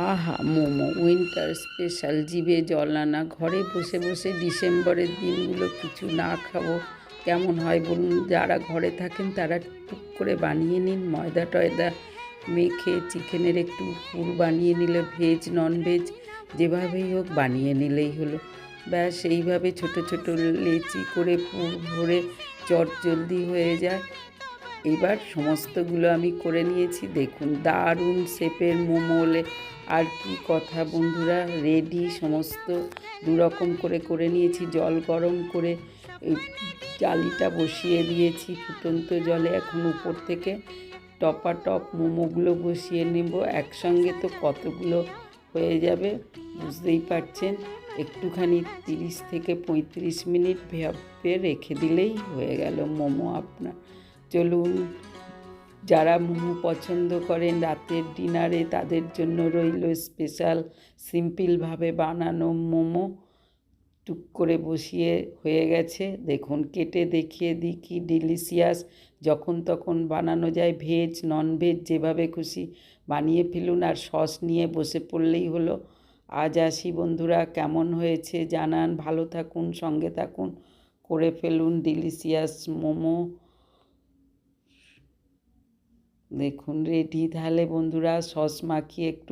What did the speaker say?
আহা! Momo winter special, জিভে জল আনা। ঘরে বসে বসে ডিসেম্বরের দিনগুলো কিছু না খাবো কেমন হয় বলুন? যারা ঘরে থাকেন তারা টুক করে বানিয়ে নিন, ময়দা টয়দা মেখে চিকেনের একটু পুর বানিয়ে নিলে, ভেজ ননভেজ যেভাবেই হোক বানিয়ে নিলেই হলো। ব্যাস এইভাবে ছোট ছোট লেচি করে পুর ভরে চটজলদি হয়ে যায়। এইবার সমস্তগুলো আমি করে নিয়েছি, দেখুন দারুণ শেপের মোমো। আর কি কথা বন্ধুরা, রেডি সমস্ত। দুরকম করে করে নিয়েছি। জল গরম করে এই জালিটা বসিয়ে দিয়েছি ফুটন্ত জলে। এখন উপর থেকে টপাটপ মোমোগুলো বসিয়ে নেব। একসঙ্গে তো কতগুলো হয়ে যাবে বুঝতেই পারছেন। একটুখানি 30 থেকে 35 মিনিট ভাপে রেখে দিলেই হয়ে গেল মোমো আপনার। চলুন, যারা মোমো পছন্দ করেন রাতের ডিনারে তাদের জন্য রইল স্পেশাল সিম্পলভাবে বানানো মোমো। টুক করে বসিয়ে হয়ে গেছে, দেখুন কেটে দেখিয়ে দিই কি ডিলিশিয়াস। যখন তখন বানানো যায়, ভেজ ননভেজ যেভাবে খুশি বানিয়ে ফেলুন আর সস নিয়ে বসে পড়লেই হলো। আজ আসি বন্ধুরা, কেমন হয়েছে জানান। ভালো থাকুন, সঙ্গে থাকুন, করে ফেলুন ডিলিশিয়াস মোমো। দেখুন রেডি। তাহলে বন্ধুরা সস মাখিয়ে একটু